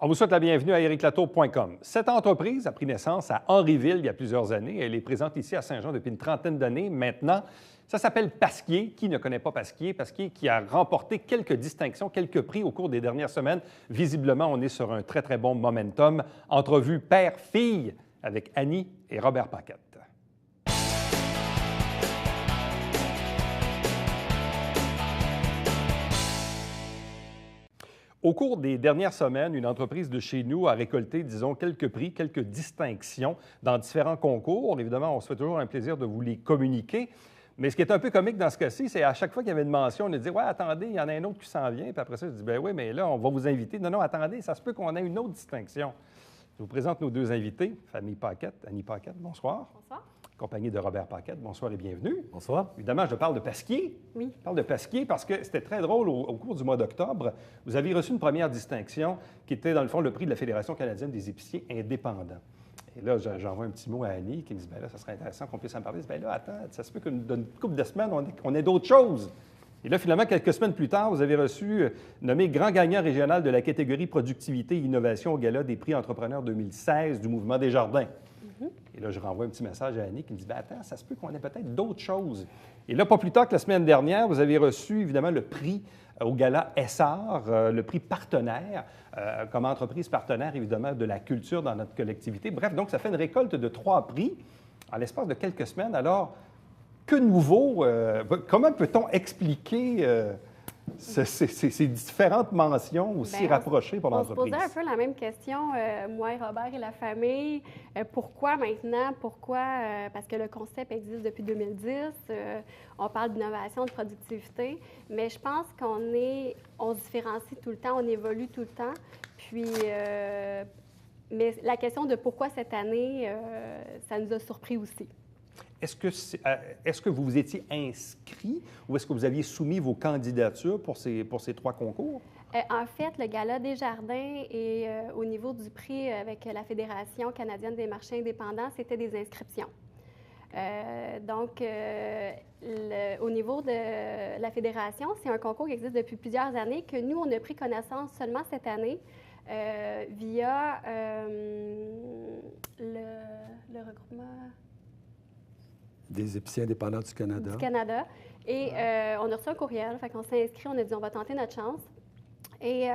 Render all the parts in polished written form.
On vous souhaite la bienvenue à ericlatour.com. Cette entreprise a pris naissance à Henryville il y a plusieurs années. Elle est présente ici à Saint-Jean depuis une trentaine d'années maintenant. Ça s'appelle Pasquier. Qui ne connaît pas Pasquier? Pasquier qui a remporté quelques distinctions, quelques prix au cours des dernières semaines. Visiblement, on est sur un très, très bon momentum. Entrevue père-fille avec Annie et Robert Paquette. Au cours des dernières semaines, une entreprise de chez nous a récolté, disons, quelques prix, quelques distinctions dans différents concours. Évidemment, on se fait toujours un plaisir de vous les communiquer. Mais ce qui est un peu comique dans ce cas-ci, c'est à chaque fois qu'il y avait une mention, on a dit « Ouais, attendez, il y en a un autre qui s'en vient. » Puis après ça, je dis « Ben oui, mais là, on va vous inviter. » Non, non, attendez, ça se peut qu'on ait une autre distinction. Je vous présente nos deux invités, famille Paquette, Annie Paquette, bonsoir. Bonsoir. Compagnie de Robert Paquette, bonsoir et bienvenue. Bonsoir. Évidemment, je parle de Pasquier. Oui. Je parle de Pasquier parce que c'était très drôle au cours du mois d'octobre. Vous avez reçu une première distinction qui était, dans le fond, le prix de la Fédération canadienne des épiciers indépendants. Et là, j'envoie un petit mot à Annie qui me dit « Bien là, ça serait intéressant qu'on puisse en parler. » Je dis « Bien là, attends, ça se peut qu'une couple de semaines, on ait d'autres choses. » Et là, finalement, quelques semaines plus tard, vous avez reçu nommé grand gagnant régional de la catégorie Productivité et Innovation au Gala des prix Entrepreneurs 2016 du Mouvement Desjardins. Et là, je renvoie un petit message à Annie qui me dit « Bien, attends, ça se peut qu'on ait peut-être d'autres choses. » Et là, pas plus tard que la semaine dernière, vous avez reçu, évidemment, le prix au Gala Essar, le prix partenaire, comme entreprise partenaire, évidemment, de la culture dans notre collectivité. Bref, donc, ça fait une récolte de 3 prix en l'espace de quelques semaines. Alors, que nouveau? Comment peut-on expliquer ces différentes mentions aussi rapprochées pour l'entreprise? On se posait un peu la même question, moi et Robert et la famille. Pourquoi maintenant? Pourquoi? Parce que le concept existe depuis 2010. On parle d'innovation, de productivité. Mais je pense on se différencie tout le temps, on évolue tout le temps. Puis, mais la question de pourquoi cette année, ça nous a surpris aussi. Est-ce que vous vous étiez inscrit ou est-ce que vous aviez soumis vos candidatures pour ces 3 concours? En fait, le Gala Desjardins et au niveau du prix avec la Fédération canadienne des marchés indépendants, c'était des inscriptions. Donc, au niveau de la Fédération, c'est un concours qui existe depuis plusieurs années que nous, on a pris connaissance seulement cette année via le regroupement... Des épiciers indépendants du Canada. Du Canada. Et on a reçu un courriel, fait qu'on s'est inscrit, on a dit on va tenter notre chance. Et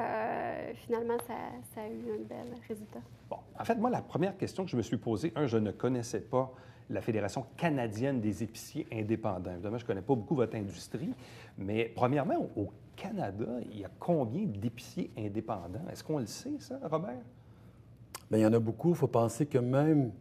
finalement, ça a eu un bel résultat. Bon, en fait, moi, la première question que je me suis posée, je ne connaissais pas la Fédération canadienne des épiciers indépendants. Évidemment, je ne connais pas beaucoup votre industrie, mais premièrement, au Canada, il y a combien d'épiciers indépendants? Est-ce qu'on le sait, ça, Robert? Bien, il y en a beaucoup. Il faut penser que même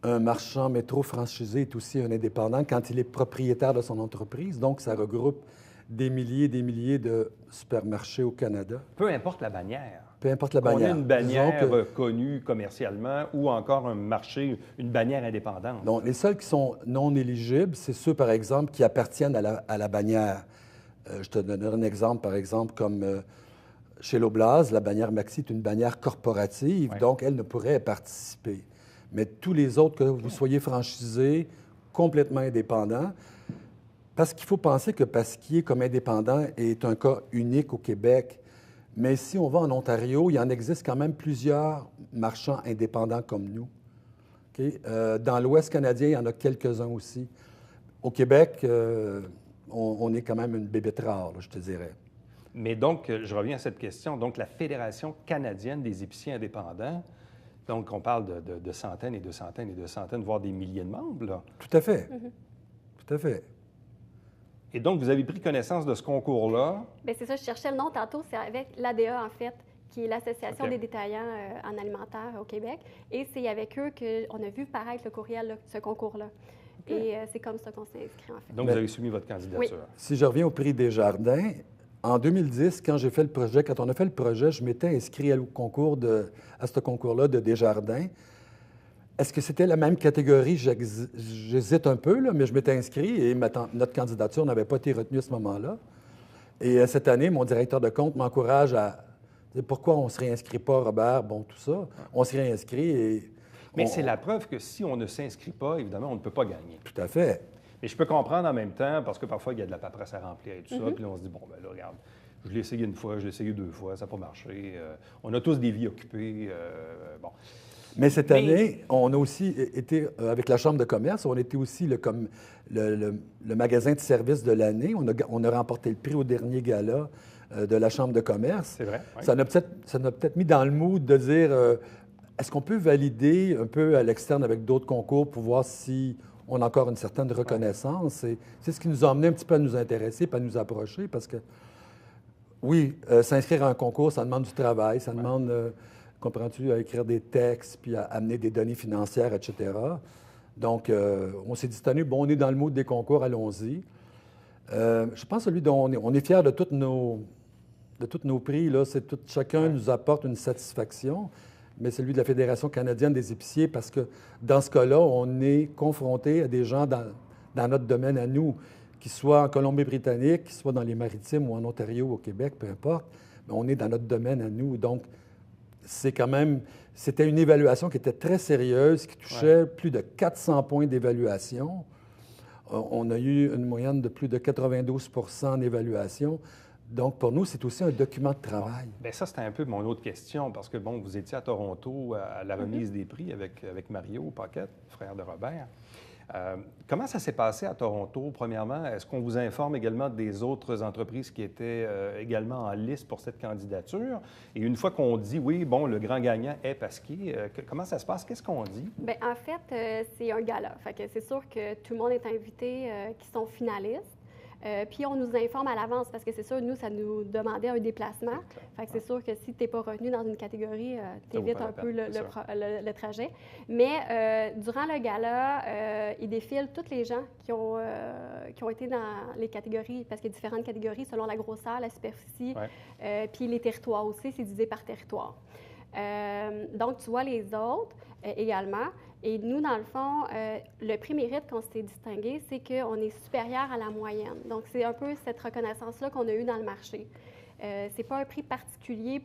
un marchand métro franchisé est aussi un indépendant quand il est propriétaire de son entreprise. Donc, ça regroupe des milliers et des milliers de supermarchés au Canada. Peu importe la bannière. Peu importe la bannière. On a une bannière connue commercialement ou encore un marché, une bannière indépendante. Non, les seuls qui sont non éligibles, c'est ceux, par exemple, qui appartiennent à la bannière. Je te donnerai un exemple, par exemple, comme chez l'Oblast, la bannière Maxi est une bannière corporative, donc elle ne pourrait participer. Mais tous les autres, que vous soyez franchisés, complètement indépendants, parce qu'il faut penser que Pasquier, comme indépendant, est un cas unique au Québec. Mais si on va en Ontario, il y en existe quand même plusieurs marchands indépendants comme nous. Okay? Dans l'Ouest canadien, il y en a quelques-uns aussi. Au Québec, on est quand même une bébête rare, là, je te dirais. Mais donc, je reviens à cette question. Donc, la Fédération canadienne des épiciers indépendants, donc, on parle de centaines et de centaines et de centaines, voire des milliers de membres, là. Tout à fait. Tout à fait. Et donc, vous avez pris connaissance de ce concours-là? Bien, c'est ça, je cherchais le nom tantôt, c'est avec l'ADA, en fait, qui est l'Association des détaillants en alimentaire au Québec. Et c'est avec eux qu'on a vu paraître le courriel, là, ce concours-là. Et c'est comme ça qu'on s'est inscrit, en fait. Donc, vous avez soumis votre candidature? Oui. Si je reviens au prix Desjardins, en 2010, quand on a fait le projet, je m'étais inscrit à ce concours-là de Desjardins. Est-ce que c'était la même catégorie? J'hésite un peu, là, mais je m'étais inscrit et notre candidature n'avait pas été retenue à ce moment-là. Et cette année, mon directeur de compte m'encourage à dire pourquoi on ne se réinscrit pas, Robert? Bon, tout ça. On s'y réinscrit et... Mais c'est la preuve que si on ne s'inscrit pas, évidemment, on ne peut pas gagner. Tout à fait. Et je peux comprendre en même temps, parce que parfois, il y a de la paperasse à remplir et tout ça, puis là, on se dit, bon, ben là, regarde, Je l'ai essayé une fois, je l'ai essayé 2 fois, ça n'a pas marché. On a tous des vies occupées. Bon. Mais cette année, on a aussi été, avec la Chambre de commerce, on était aussi le magasin de services de l'année. On a remporté le prix au dernier gala de la Chambre de commerce. C'est vrai. Oui. Ça nous a peut-être mis dans le mood de dire, est-ce qu'on peut valider un peu à l'externe avec d'autres concours pour voir si on a encore une certaine reconnaissance? Et c'est ce qui nous a amené un petit peu à nous intéresser, puis à nous approcher, parce que, oui, s'inscrire à un concours, ça demande du travail, ça demande... comprends-tu, à écrire des textes, puis à amener des données financières, etc. Donc, on s'est dit, cette année, bon, on est dans le mood des concours, allons-y. Je pense celui dont on est fiers de tous nos prix, là, chacun nous apporte une satisfaction, mais celui de la Fédération canadienne des épiciers, parce que dans ce cas-là, on est confronté à des gens dans notre domaine à nous, qu'ils soient en Colombie-Britannique, qu'ils soient dans les Maritimes ou en Ontario ou au Québec, peu importe, mais on est dans notre domaine à nous. Donc, c'était une évaluation qui était très sérieuse, qui touchait plus de 400 points d'évaluation. On a eu une moyenne de plus de 92 en évaluation. Donc, pour nous, c'est aussi un document de travail. Bien, ça, c'était un peu mon autre question, parce que, bon, vous étiez à Toronto à la remise des prix avec Mario Paquette, frère de Robert. Comment ça s'est passé à Toronto, premièrement? Est-ce qu'on vous informe également des autres entreprises qui étaient également en liste pour cette candidature? Et une fois qu'on dit, oui, bon, le grand gagnant est Pasquier, comment ça se passe? Qu'est-ce qu'on dit? Bien, en fait, c'est un gala. Fait que c'est sûr que tout le monde est invité qui sont finalistes. Puis on nous informe à l'avance parce que c'est sûr, nous, ça nous demandait un déplacement. Fait que c'est sûr que si tu n'es pas retenu dans une catégorie, tu évites un peu le trajet. Mais durant le gala, il défile tous les gens qui ont été dans les catégories, parce qu'il y a différentes catégories selon la grosseur, la superficie, puis les territoires aussi, c'est divisé par territoire. Donc, tu vois les autres également. Et nous, dans le fond, le prix mérite qu'on s'est distingué, c'est qu'on est supérieur à la moyenne. Donc, c'est un peu cette reconnaissance-là qu'on a eue dans le marché. C'est pas un prix particulier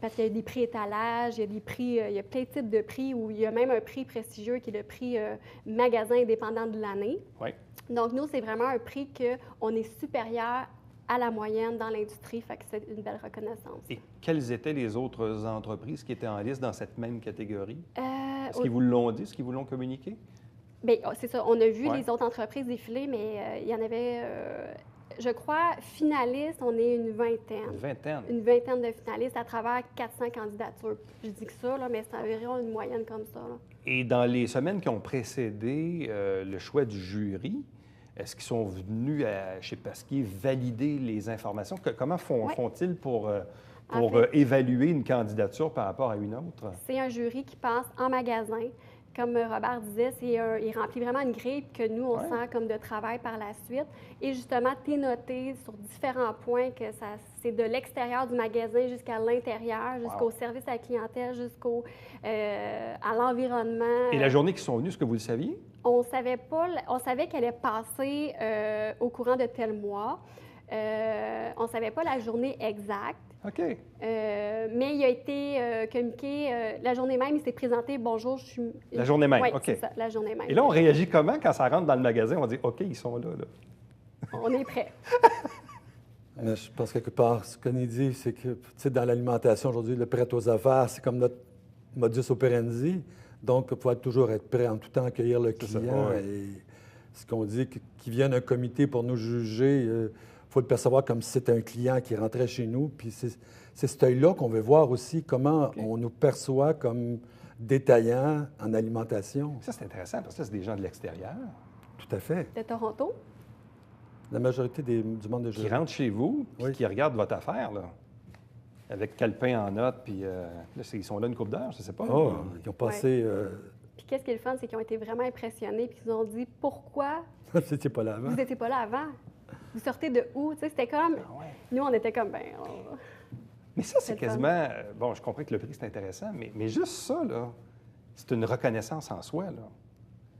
parce qu'il y a des prix étalage, il y a des prix, il y a plein de types de prix, où il y a même un prix prestigieux qui est le prix magasin indépendant de l'année. Oui. Donc, nous, c'est vraiment un prix qu'on est supérieur à la moyenne dans l'industrie, fait que c'est une belle reconnaissance. Et quelles étaient les autres entreprises qui étaient en liste dans cette même catégorie? Est-ce qu'ils vous l'ont dit, est-ce qu'ils vous l'ont communiqué? Bien, c'est ça. On a vu les autres entreprises défiler, mais il y en avait, je crois, finalistes, on est une vingtaine. Une vingtaine? Une vingtaine de finalistes à travers 400 candidatures. Je dis que ça, là, mais c'est environ une moyenne comme ça, là. Et dans les semaines qui ont précédé le choix du jury, est-ce qu'ils sont venus chez Pasquier valider les informations? Comment font-ils pour évaluer une candidature par rapport à une autre? C'est un jury qui passe en magasin. Comme Robert disait, il remplit vraiment une grille que nous, on sent comme de travail par la suite. Et justement, tu es noté sur différents points que c'est de l'extérieur du magasin jusqu'à l'intérieur, jusqu'au service à la clientèle, à l'environnement. Et la journée qu'ils sont venus, est-ce que vous le saviez? On savait pas. On savait qu'elle allait passer au courant de tel mois. On ne savait pas la journée exacte. OK. Mais il a été communiqué, la journée même, il s'est présenté, bonjour, je suis... La journée même, oui, OK. c'est ça, la journée même. Et là, on réagit comment quand ça rentre dans le magasin? On dit, OK, ils sont là. On est prêts. Mais je pense quelque part, ce qu'on dit, c'est que, tu sais, dans l'alimentation aujourd'hui, le prêt aux affaires, c'est comme notre modus operandi. Donc, il faut toujours être prêt en tout temps à accueillir le client. Et ce qu'on dit, qu'il vienne un comité pour nous juger, il faut le percevoir comme si c'était un client qui rentrait chez nous. Puis c'est cet œil-là qu'on veut voir aussi, comment on nous perçoit comme détaillants en alimentation. Ça, c'est intéressant, parce que c'est des gens de l'extérieur. Tout à fait. De Toronto? La majorité du monde de qui rentrent chez vous, puis qui regardent votre affaire, là, avec calepin en note, puis là, ils sont là une couple d'heures, je ne sais pas. Oh, ils ont passé... Puis qu'est-ce qui est le fun, c'est qu'ils ont été vraiment impressionnés, puis ils ont dit, pourquoi vous n'étiez pas là avant? Vous n'étiez pas là avant. Vous sortez de où? Tu sais, c'était comme... Nous, on était comme, Mais ça, c'est quasiment... Bon, je comprends que le prix, c'est intéressant, mais juste ça, là, c'est une reconnaissance en soi, là.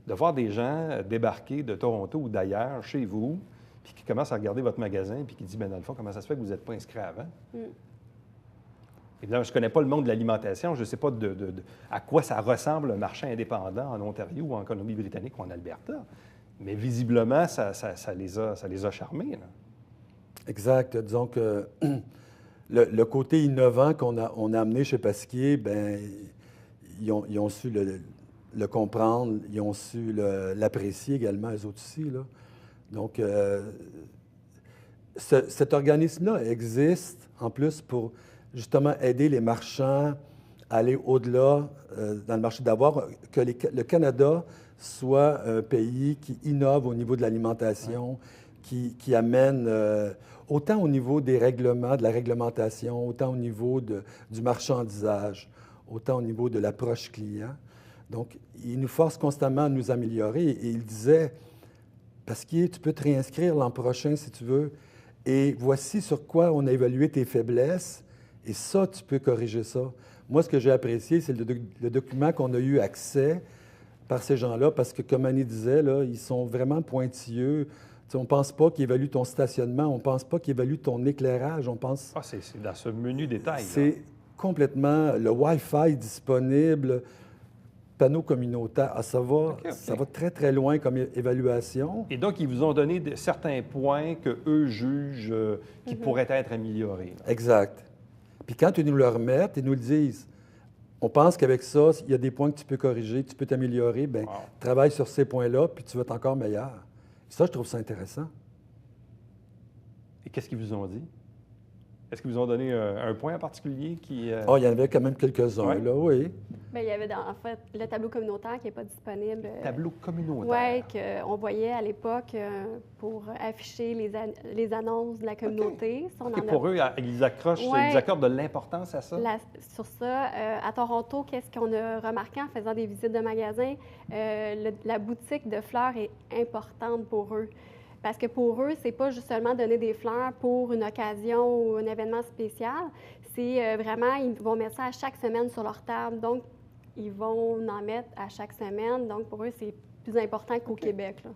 De voir des gens débarquer de Toronto ou d'ailleurs, chez vous, puis qui commencent à regarder votre magasin, puis qui disent, bien, dans le fond, comment ça se fait que vous n'êtes pas inscrit avant? Évidemment, je ne connais pas le monde de l'alimentation, je ne sais pas à quoi ça ressemble un marché indépendant en Ontario ou en Colombie-Britannique ou en Alberta, mais visiblement, ça les a charmés, là. Exact. Disons que le côté innovant on a amené chez Pasquier, ben ils ont su le comprendre, ils ont su l'apprécier également, eux autres aussi, là. Donc, cet organisme-là existe en plus pour justement aider les marchands à aller au-delà dans le marché, d'avoir que le Canada soit un pays qui innove au niveau de l'alimentation, qui amène autant au niveau des règlements, de la réglementation, autant au niveau du marchandisage, autant au niveau de l'approche client. Donc, il nous force constamment à nous améliorer. Et il disait, Pasquier, tu peux te réinscrire l'an prochain si tu veux, et voici sur quoi on a évalué tes faiblesses, et ça, tu peux corriger ça. Moi, ce que j'ai apprécié, c'est le document qu'on a eu accès par ces gens-là, parce que, comme Annie disait, là, ils sont vraiment pointilleux. T'sais, on ne pense pas qu'ils évaluent ton stationnement, on ne pense pas qu'ils évaluent ton éclairage, on pense... Ah, c'est dans ce menu détail. C'est complètement le Wi-Fi disponible, panneau communautaire. Ah, ça va très, très loin comme évaluation. Et donc, ils vous ont donné certains points qu'eux jugent qui pourraient être améliorés. Là. Exact. Puis quand ils nous le remettent, ils nous le disent. On pense qu'avec ça, il y a des points que tu peux corriger, tu peux t'améliorer. Bien, travaille sur ces points-là, puis tu vas être encore meilleur. Et ça, je trouve ça intéressant. Et qu'est-ce qu'ils vous ont dit? Est-ce qu'ils vous ont donné un point en particulier qui... Ah, il y en avait quand même quelques-uns, là, oui. Bien, il y avait en fait le tableau communautaire qui n'est pas disponible. Tableau communautaire. Oui, qu'on voyait à l'époque pour afficher les annonces de la communauté. Ça, pour eux, ils accrochent, ils accordent de l'importance à ça? Sur ça, à Toronto, qu'est-ce qu'on a remarqué en faisant des visites de magasins? La boutique de fleurs est importante pour eux. Parce que pour eux, c'est pas juste seulement donner des fleurs pour une occasion ou un événement spécial. C'est vraiment, ils vont mettre ça à chaque semaine sur leur table. Donc, ils vont en mettre à chaque semaine. Donc, pour eux, c'est plus important qu'au Québec, là,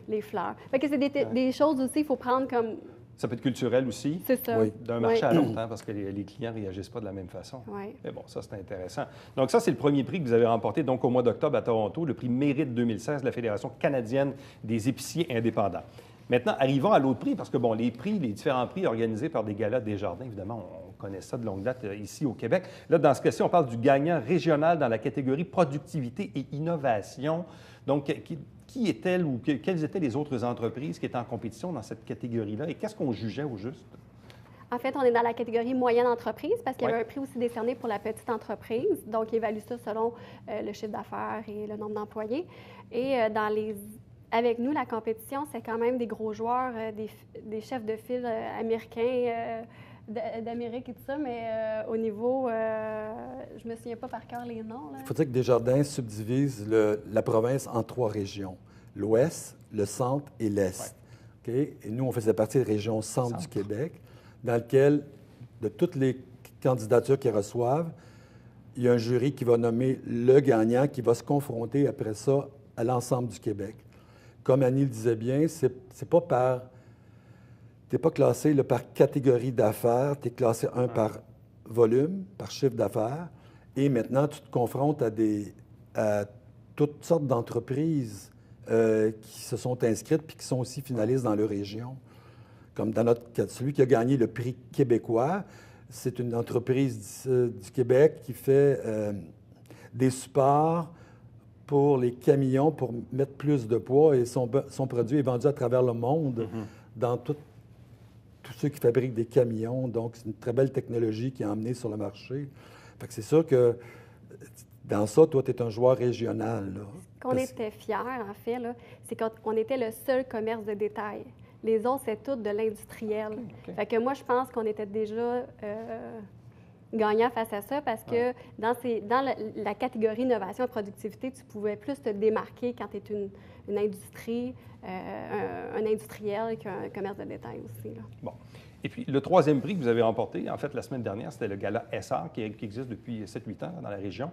les fleurs. Fait que c'est des choses aussi, il faut prendre comme... Ça peut être culturel aussi. C'est ça. Oui. D'un marché à l'autre, parce que les clients ne réagissent pas de la même façon. Oui. Mais bon, ça, c'est intéressant. Donc, ça, c'est le premier prix que vous avez remporté donc au mois d'octobre à Toronto, le prix Mérite 2016 de la Fédération canadienne des épiciers indépendants. Maintenant, arrivons à l'autre prix, parce que, bon, les différents prix organisés par des galas Desjardins, évidemment, on connaît ça de longue date ici au Québec. Là, dans ce cas-ci, on parle du gagnant régional dans la catégorie productivité et innovation. Donc, qui est-elle ou quelles étaient les autres entreprises qui étaient en compétition dans cette catégorie-là et qu'est-ce qu'on jugeait au juste? En fait, on est dans la catégorie moyenne entreprise parce qu'il y avait un prix aussi décerné pour la petite entreprise. Donc, il évalue ça selon le chiffre d'affaires et le nombre d'employés. Et avec nous, la compétition, c'est quand même des gros joueurs, des chefs de file américains d'Amérique et tout ça, mais au niveau, je me souviens pas par cœur les noms. Il faut dire que Desjardins subdivise la province en 3 régions, l'Ouest, le Centre et l'Est. Okay? Et nous, on faisait partie de la région Centre du Québec, dans laquelle, de toutes les candidatures qu'ils reçoivent, il y a un jury qui va nommer le gagnant, qui va se confronter après ça à l'ensemble du Québec. Comme Annie le disait bien, c'est pas par... Tu n'es pas classé là, par catégorie d'affaires, tu es classé par volume, par chiffre d'affaires, et maintenant, tu te confrontes à toutes sortes d'entreprises qui se sont inscrites puis qui sont aussi finalistes dans leur région. Comme dans notre cas, celui qui a gagné le prix québécois, c'est une entreprise du Québec qui fait des supports pour les camions pour mettre plus de poids et son produit est vendu à travers le monde dans tous ceux qui fabriquent des camions. Donc, c'est une très belle technologie qui est emmenée sur le marché. Fait que c'est sûr que dans ça, toi, tu es un joueur régional. Qu'on était fiers, en fait, c'est qu'on était le seul commerce de détail. Les autres, c'est tout de l'industriel. Fait que moi, je pense qu'on était déjà gagnant face à ça parce que dans la catégorie innovation et productivité, tu pouvais plus te démarquer quand tu es une industrie, un industriel qu'un commerce de détail aussi. Là. Bon. Et puis, le troisième prix que vous avez remporté, en fait, la semaine dernière, c'était le gala SR qui existe depuis 7-8 ans dans la région,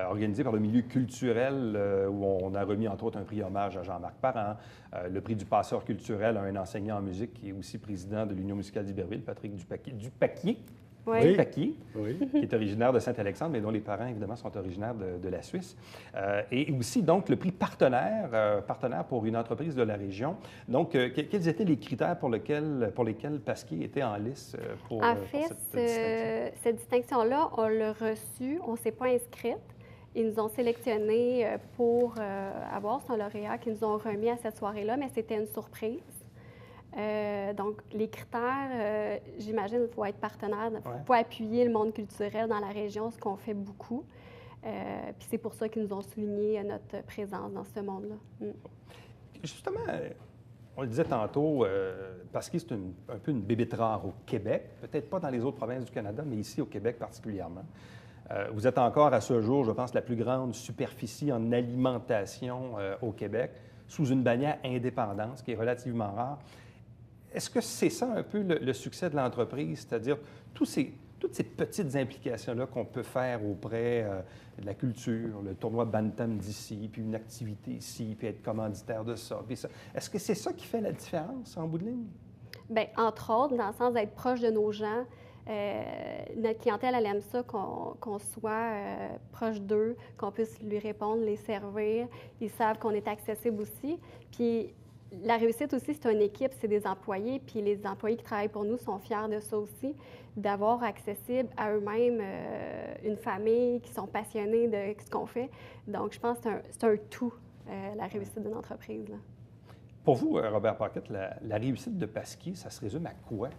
organisé par le milieu culturel où on a remis, entre autres, un prix hommage à Jean-Marc Parent, le prix du passeur culturel à un enseignant en musique qui est aussi président de l'Union musicale d'Iberville, Patrick Dupaquier. Oui. Guy Paquier, Oui. qui est originaire de Saint-Alexandre, mais dont les parents, évidemment, sont originaires de la Suisse. Et aussi, donc, le prix partenaire, partenaire pour une entreprise de la région. Donc, quels étaient les critères pour lesquels Pasquier était en lice pour cette distinction? Cette distinction-là, on l'a reçue, on ne s'est pas inscrite. Ils nous ont sélectionnés pour avoir son lauréat qu'ils nous ont remis à cette soirée-là, mais c'était une surprise. Donc, les critères, j'imagine, il faut être partenaire, il faut appuyer le monde culturel dans la région, ce qu'on fait beaucoup. Puis c'est pour ça qu'ils nous ont souligné notre présence dans ce monde-là. Justement, on le disait tantôt, Pasquier, c'est un peu une bébête rare au Québec, peut-être pas dans les autres provinces du Canada, mais ici au Québec particulièrement. Vous êtes encore à ce jour, je pense, la plus grande superficie en alimentation au Québec, sous une bannière indépendante, ce qui est relativement rare. Est-ce que c'est ça un peu le succès de l'entreprise, c'est-à-dire toutes ces petites implications-là qu'on peut faire auprès de la culture, le tournoi Bantam d'ici, puis une activité ici, puis être commanditaire de ça, puis ça. Est-ce que c'est ça qui fait la différence en bout de ligne? Bien, entre autres, dans le sens d'être proche de nos gens, notre clientèle, elle aime ça qu'on soit proche d'eux, qu'on puisse lui répondre, les servir. Ils savent qu'on est accessible aussi. Puis la réussite aussi, c'est une équipe, c'est des employés. Puis les employés qui travaillent pour nous sont fiers de ça aussi, d'avoir accessible à eux-mêmes une famille, qui sont passionnés de ce qu'on fait. Donc, je pense que c'est un tout, la réussite d'une entreprise, là. Pour vous, Robert Paquette, la réussite de Pasquier, ça se résume à quoi?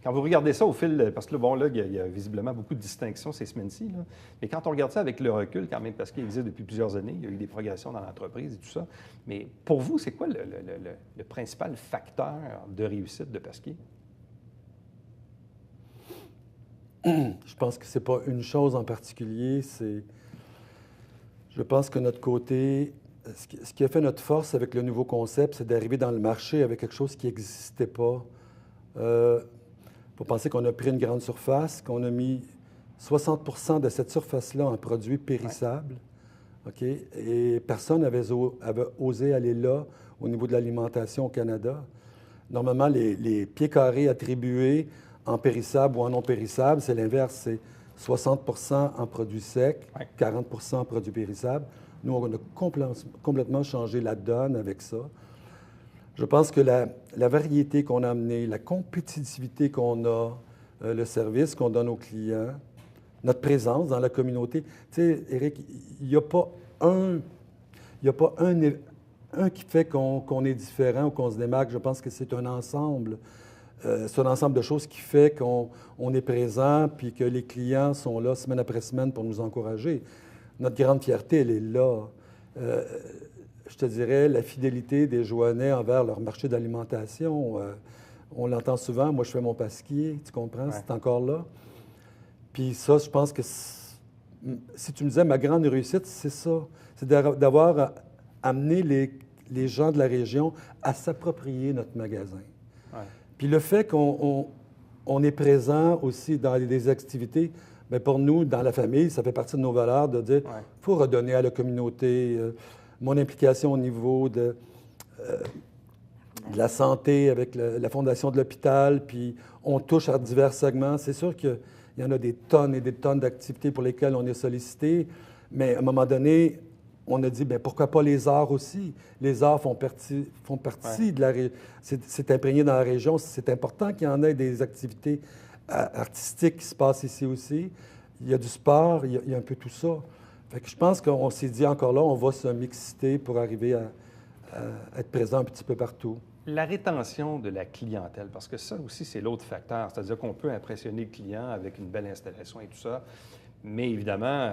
Quand vous regardez ça au fil, parce que là, bon, là, il y a visiblement beaucoup de distinctions ces semaines-ci, là. Mais quand on regarde ça avec le recul, quand même, Pasquier existe depuis plusieurs années, il y a eu des progressions dans l'entreprise et tout ça. Mais pour vous, c'est quoi le principal facteur de réussite de Pasquier? Je pense que ce n'est pas une chose en particulier. Je pense que notre côté, ce qui a fait notre force avec le nouveau concept, c'est d'arriver dans le marché avec quelque chose qui n'existait pas. Il faut penser qu'on a pris une grande surface, qu'on a mis 60 de cette surface-là en produits périssables. OK? Et personne n'avait osé aller là au niveau de l'alimentation au Canada. Normalement, les pieds carrés attribués en périssables ou en non périssables, c'est l'inverse. C'est 60 en produits secs, 40 en produits périssables. Nous, on a complètement changé la donne avec ça. Je pense que la variété qu'on a amenée, la compétitivité qu'on a, le service qu'on donne aux clients, notre présence dans la communauté. Tu sais, Éric, il n'y a pas un qui fait qu'on est différent ou qu'on se démarque. Je pense que c'est un ensemble. C'est un ensemble de choses qui fait qu'on est présent puis que les clients sont là semaine après semaine pour nous encourager. Notre grande fierté, elle est là. Je te dirais, la fidélité des Joannais envers leur marché d'alimentation. On l'entend souvent. Moi, je fais mon Pasquier, tu comprends? Ouais. C'est encore là. Puis ça, je pense que si tu me disais ma grande réussite, c'est ça. C'est d'avoir amené les gens de la région à s'approprier notre magasin. Ouais. Puis le fait qu'on est présent aussi dans des activités, bien pour nous, dans la famille, ça fait partie de nos valeurs de dire qu'il faut redonner à la communauté. Mon implication au niveau de la santé avec la Fondation de l'hôpital, puis on touche à divers segments. C'est sûr qu'il y en a des tonnes et des tonnes d'activités pour lesquelles on est sollicité, mais à un moment donné, on a dit, bien, pourquoi pas les arts aussi? Les arts font partie de la région. C'est imprégné dans la région. C'est important qu'il y en ait des activités artistiques qui se passent ici aussi. Il y a du sport, il y a un peu tout ça. Fait que je pense qu'on s'est dit encore là, on va se mixiter pour arriver à être présent un petit peu partout. La rétention de la clientèle, parce que ça aussi, c'est l'autre facteur. C'est-à-dire qu'on peut impressionner le client avec une belle installation et tout ça. Mais évidemment,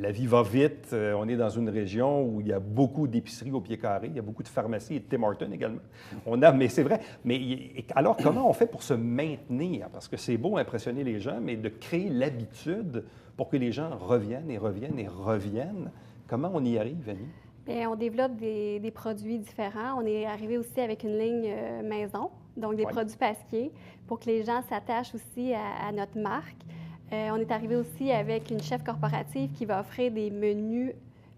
la vie va vite. On est dans une région où il y a beaucoup d'épiceries au pied carré. Il y a beaucoup de pharmacies et de Tim Hortons également. Mais c'est vrai. Mais alors, comment on fait pour se maintenir? Parce que c'est beau impressionner les gens, mais de créer l'habitude pour que les gens reviennent et reviennent et reviennent. Comment on y arrive, Annie? Bien, on développe des produits différents. On est arrivé aussi avec une ligne maison, donc des produits Pasquier, pour que les gens s'attachent aussi à notre marque. On est arrivé aussi avec une chef corporative qui va offrir des menus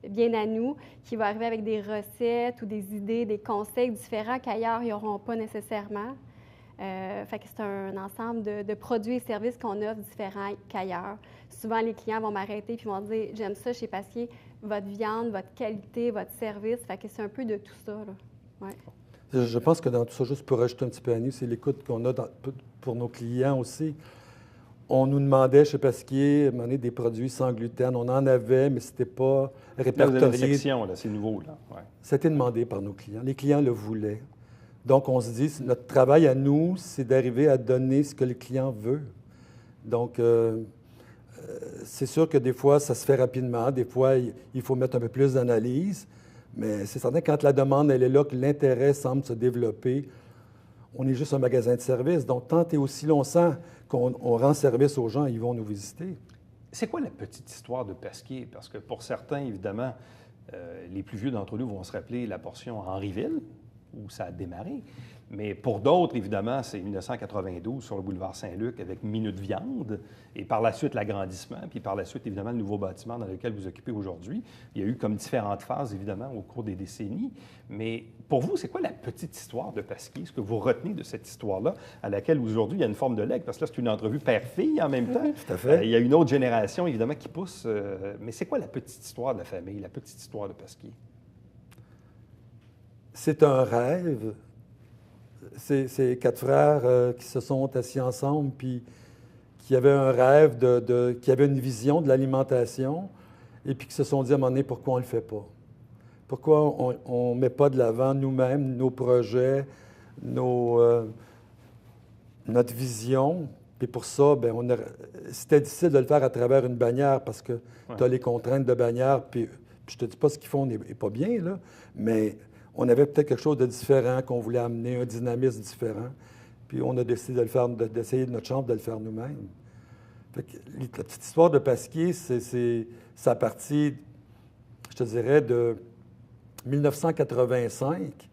bien à nous, qui va arriver avec des recettes ou des idées, des conseils différents qu'ailleurs, ils n'auront pas nécessairement. Fait que c'est un ensemble de produits et services qu'on offre différents qu'ailleurs. Souvent, les clients vont m'arrêter et vont dire « J'aime ça chez Pasquier, votre viande, votre qualité, votre service. » Fait que c'est un peu de tout ça, là. Ouais. Je pense que dans tout ça, juste pour rajouter un petit peu à nous, c'est l'écoute qu'on a pour nos clients aussi. On nous demandait chez Pasquier des produits sans gluten. On en avait, mais ce n'était pas répertorié. Là, vous avez une section, là, c'est nouveau. Là. Ouais. C'était demandé par nos clients. Les clients le voulaient. Donc, on se dit, notre travail à nous, c'est d'arriver à donner ce que le client veut. Donc, c'est sûr que des fois, ça se fait rapidement. Des fois, il faut mettre un peu plus d'analyse. Mais c'est certain que quand la demande, elle est là, que l'intérêt semble se développer, on est juste un magasin de service. Donc, tant et aussi longtemps qu'on rend service aux gens, ils vont nous visiter. C'est quoi la petite histoire de Pasquier? Parce que pour certains, évidemment, les plus vieux d'entre nous vont se rappeler la portion Henryville, où ça a démarré. Mais pour d'autres, évidemment, c'est 1992 sur le boulevard Saint-Luc avec Minute Viande, et par la suite l'agrandissement, puis par la suite, évidemment, le nouveau bâtiment dans lequel vous occupez aujourd'hui. Il y a eu comme différentes phases, évidemment, au cours des décennies. Mais pour vous, c'est quoi la petite histoire de Pasquier? Ce que vous retenez de cette histoire-là, à laquelle aujourd'hui il y a une forme de legs, parce que là, c'est une entrevue père-fille en même temps. Tout à fait. Il y a une autre génération, évidemment, qui pousse. Mais c'est quoi la petite histoire de la famille, la petite histoire de Pasquier? C'est un rêve. C'est 4 frères qui se sont assis ensemble, puis qui avaient un rêve, qui avaient une vision de l'alimentation, et puis qui se sont dit à un moment donné, pourquoi on ne le fait pas? Pourquoi on ne met pas de l'avant nous-mêmes, nos projets, notre vision? Puis pour ça, c'était difficile de le faire à travers une bannière, parce que tu as les contraintes de bannière, puis je ne te dis pas ce qu'ils font n'est pas bien, là, mais on avait peut-être quelque chose de différent qu'on voulait amener, un dynamisme différent. Puis on a décidé de le faire, d'essayer de notre chambre de le faire nous-mêmes. Fait que la petite histoire de Pasquier, ça partit, je te dirais, de 1985,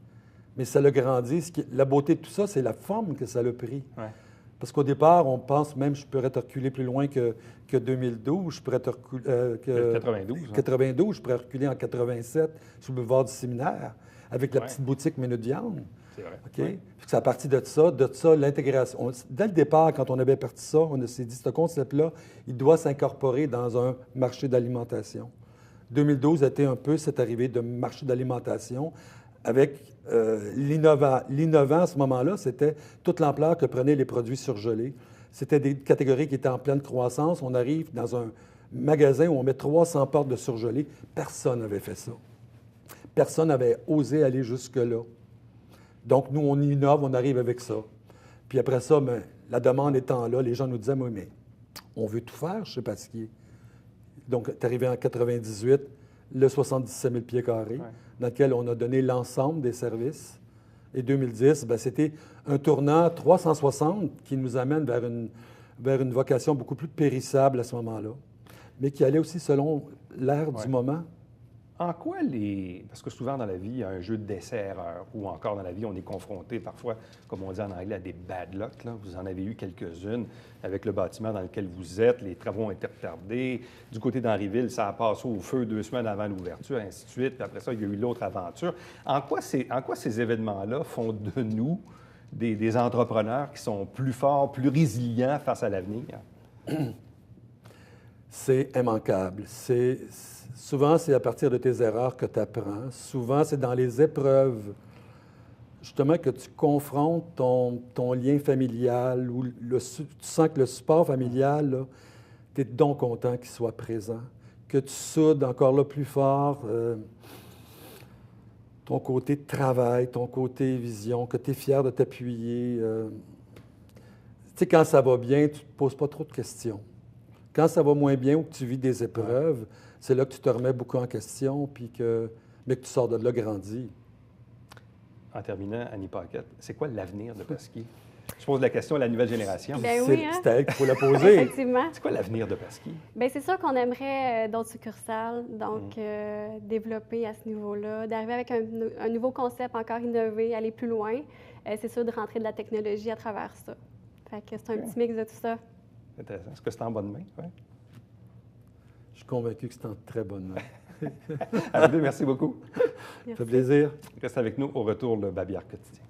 mais ça l'a grandi. La beauté de tout ça, c'est la forme que ça a pris. Ouais. Parce qu'au départ, on pense même, je pourrais te reculer plus loin que 2012, je pourrais te reculer... 92. 92, je pourrais reculer en 87 sur le boulevard du Séminaire, avec la petite boutique Minute Viande. C'est vrai. OK? Ouais. C'est à partir de ça, l'intégration. Dès le départ, quand on avait parti ça, on s'est dit, ce concept-là, il doit s'incorporer dans un marché d'alimentation. 2012 a été un peu cette arrivée de marché d'alimentation avec l'innovant à ce moment-là, c'était toute l'ampleur que prenaient les produits surgelés. C'était des catégories qui étaient en pleine croissance. On arrive dans un magasin où on met 300 portes de surgelés. Personne n'avait fait ça. Personne n'avait osé aller jusque-là. Donc, nous, on innove, on arrive avec ça. Puis après ça, la demande étant là, les gens nous disaient, « Oui, mais on veut tout faire chez Pasquier. » Donc, tu es arrivé en 98, le 77 000 pieds carrés, dans lequel on a donné l'ensemble des services. Et 2010, c'était un tournant 360 qui nous amène vers une vocation beaucoup plus périssable à ce moment-là, mais qui allait aussi selon l'ère du moment. En quoi parce que souvent dans la vie, il y a un jeu de décès-erreur, ou encore dans la vie, on est confronté parfois, comme on dit en anglais, à des bad luck. Là. Vous en avez eu quelques-unes avec le bâtiment dans lequel vous êtes. Les travaux ont été retardés. Du côté d'Henryville, ça a passé au feu 2 semaines avant l'ouverture, ainsi de suite. Puis après ça, il y a eu l'autre aventure. En quoi ces événements-là font de nous des entrepreneurs qui sont plus forts, plus résilients face à l'avenir? C'est immanquable. Souvent, c'est à partir de tes erreurs que tu apprends. Souvent, c'est dans les épreuves, justement, que tu confrontes ton lien familial ou tu sens que le support familial, tu es donc content qu'il soit présent, que tu soudes encore là plus fort ton côté travail, ton côté vision, que tu es fier de t'appuyer. Tu sais, quand ça va bien, tu ne te poses pas trop de questions. Quand ça va moins bien ou que tu vis des épreuves, c'est là que tu te remets beaucoup en question, mais que tu sors de là grandi. En terminant, Annie Paquette, c'est quoi l'avenir de Pasquier? Je pose la question à la nouvelle génération. Oui, c'est à elle qu'il faut la poser. Effectivement. C'est quoi l'avenir de Pasquier? Bien, c'est sûr qu'on aimerait d'autres succursales, donc développer à ce niveau-là, d'arriver avec un nouveau concept encore innové, aller plus loin. C'est sûr de rentrer de la technologie à travers ça. Fait que c'est un petit mix de tout ça. Intéressant. Est-ce que c'est en bonne main? Ouais. Je suis convaincu que c'est en très bonne main. Allez, merci beaucoup. Ça fait plaisir. Reste avec nous au retour, le Babillard quotidien.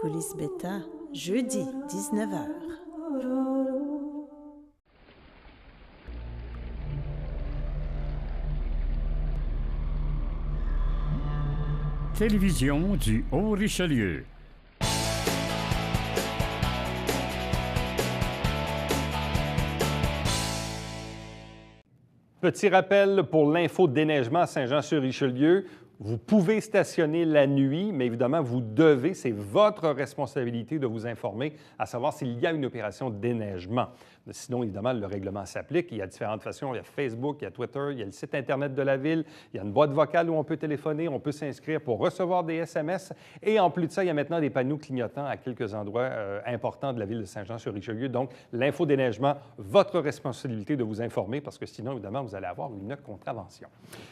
Coulisses Bêta, jeudi, 19h. Télévision du Haut-Richelieu. Petit rappel pour l'info de déneigement à Saint-Jean-sur-Richelieu. Vous pouvez stationner la nuit, mais évidemment, vous devez, c'est votre responsabilité de vous informer à savoir s'il y a une opération de déneigement. Sinon, évidemment, le règlement s'applique. Il y a différentes façons. Il y a Facebook, il y a Twitter, il y a le site Internet de la Ville, il y a une boîte vocale où on peut téléphoner, on peut s'inscrire pour recevoir des SMS. Et en plus de ça, il y a maintenant des panneaux clignotants à quelques endroits importants de la ville de Saint-Jean-sur-Richelieu. Donc, l'info-déneigement, votre responsabilité de vous informer parce que sinon, évidemment, vous allez avoir une contravention.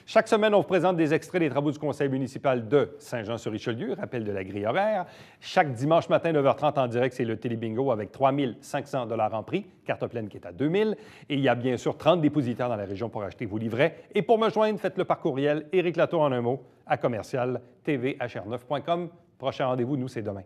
Chaque semaine, on vous présente des extraits des travaux du conseil municipal de Saint-Jean-sur-Richelieu, rappel de la grille horaire. Chaque dimanche matin, 9h30 en direct, c'est le Télébingo avec 3 500 $ en prix, carte pleine qui est à 2 000. Et il y a bien sûr 30 dépositaires dans la région pour acheter vos livrets. Et pour me joindre, faites-le par courriel, Éric Latour en un mot, à commercial tvhr9.com. Prochain rendez-vous, nous, c'est demain.